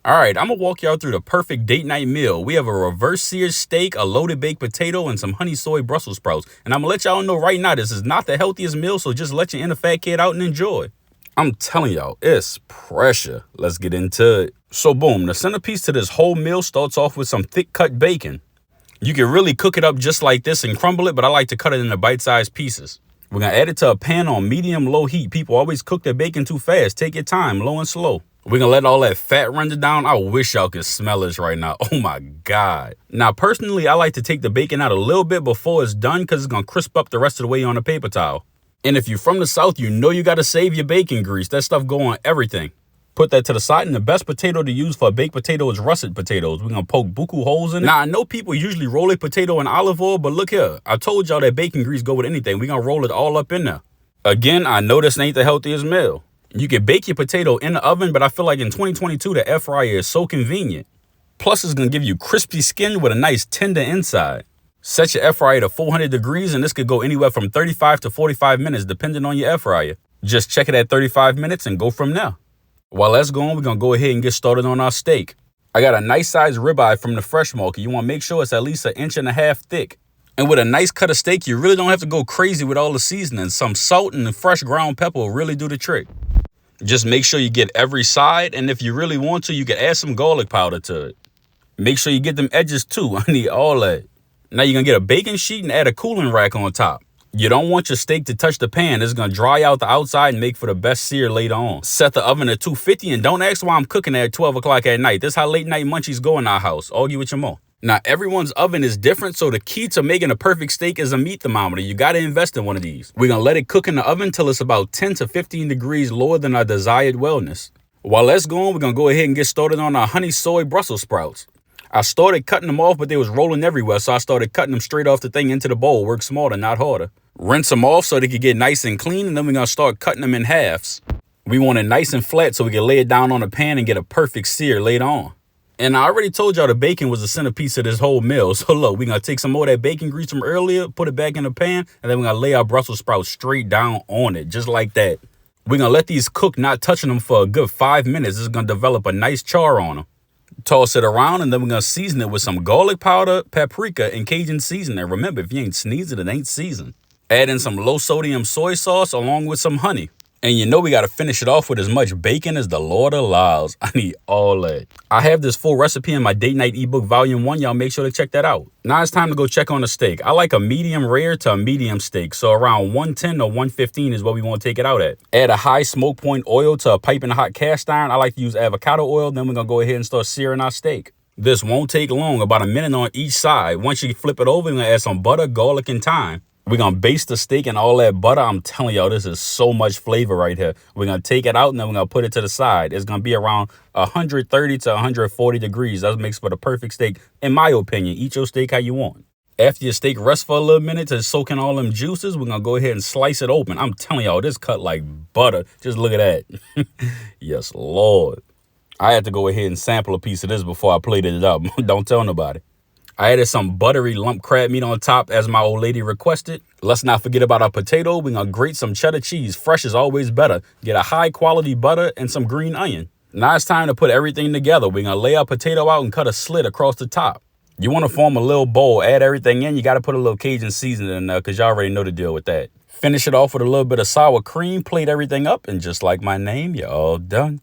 All right, I'm gonna walk y'all through the perfect date night meal. We have a reverse seared steak, a loaded baked potato, and some honey soy Brussels sprouts. And I'm gonna let y'all know right now, this is not the healthiest meal, so just let your inner fat kid out and enjoy. I'm telling y'all, it's pressure. Let's get into it. So boom, the centerpiece to this whole meal starts off with some thick cut bacon. You can really cook it up just like this and crumble it, but I like to cut it into bite-sized pieces. We're gonna add it to a pan on medium-low heat. People always cook their bacon too fast. Take your time, low and slow. We're gonna let all that fat render down. I wish y'all could smell this right now. Oh my God. Now, personally, I like to take the bacon out a little bit before it's done because it's gonna crisp up the rest of the way on a paper towel. And if you're from the South, you know you gotta save your bacon grease. That stuff go on everything. Put that to the side, and the best potato to use for a baked potato is russet potatoes. We're gonna poke buku holes in it. Now, I know people usually roll a potato in olive oil, but look here. I told y'all that bacon grease go with anything. We're gonna roll it all up in there. Again, I know this ain't the healthiest meal. You can bake your potato in the oven, but I feel like in 2022, the air fryer is so convenient. Plus, it's gonna give you crispy skin with a nice tender inside. Set your air fryer to 400 degrees, and this could go anywhere from 35 to 45 minutes, depending on your air fryer. Just check it at 35 minutes and go from there. While that's going, we're gonna go ahead and get started on our steak. I got a nice sized ribeye from the fresh market. You wanna make sure it's at least 1.5 inches thick. And with a nice cut of steak, you really don't have to go crazy with all the seasonings. Some salt and fresh ground pepper will really do the trick. Just make sure you get every side, and if you really want to, you can add some garlic powder to it. Make sure you get them edges too. I need all that. Now you're gonna get a baking sheet and add a cooling rack on top. You don't want your steak to touch the pan. It's gonna dry out the outside and make for the best sear later on. Set the oven at 250, and don't ask why I'm cooking at 12 o'clock at night. This is how late night munchies go in our house. Argue with your mom. Now, everyone's oven is different, so the key to making a perfect steak is a meat thermometer. You gotta invest in one of these. We're gonna let it cook in the oven till it's about 10 to 15 degrees lower than our desired wellness. While that's going, we're gonna go ahead and get started on our honey soy Brussels sprouts. I started cutting them off, but they was rolling everywhere, so I started cutting them straight off the thing into the bowl. Work smarter, not harder. Rinse them off so they can get nice and clean, and then we're gonna start cutting them in halves. We want it nice and flat so we can lay it down on the pan and get a perfect sear later on. And I already told y'all the bacon was the centerpiece of this whole meal. So look, we're gonna take some more of that bacon grease from earlier, put it back in the pan, and then we're gonna lay our Brussels sprouts straight down on it, just like that. We're gonna let these cook, not touching them, for a good 5 minutes. This is gonna develop a nice char on them. Toss it around, and then we're gonna season it with some garlic powder, paprika, and Cajun seasoning. Remember, if you ain't sneezing, it ain't seasoned. Add in some low sodium soy sauce along with some honey. And you know we gotta finish it off with as much bacon as the Lord allows. I need all that. I have this full recipe in my date night ebook volume 1. Y'all make sure to check that out. Now it's time to go check on the steak. I like a medium rare to a medium steak. So around 110 or 115 is what we want to take it out at. Add a high smoke point oil to a piping hot cast iron. I like to use avocado oil. Then we're gonna go ahead and start searing our steak. This won't take long, about a minute on each side. Once you flip it over, we're gonna add some butter, garlic, and thyme. We're going to baste the steak in all that butter. I'm telling y'all, this is so much flavor right here. We're going to take it out, and then we're going to put it to the side. It's going to be around 130 to 140 degrees. That makes for the perfect steak, in my opinion. Eat your steak how you want. After your steak rests for a little minute to soak in all them juices, we're going to go ahead and slice it open. I'm telling y'all, this cut like butter. Just look at that. Yes, Lord. I had to go ahead and sample a piece of this before I plated it up. Don't tell nobody. I added some buttery lump crab meat on top as my old lady requested. Let's not forget about our potato. We're going to grate some cheddar cheese. Fresh is always better. Get a high quality butter and some green onion. Now it's time to put everything together. We're going to lay our potato out and cut a slit across the top. You want to form a little bowl, add everything in. You got to put a little Cajun seasoning in there because y'all already know the deal with that. Finish it off with a little bit of sour cream, plate everything up, and just like my name, you're all done.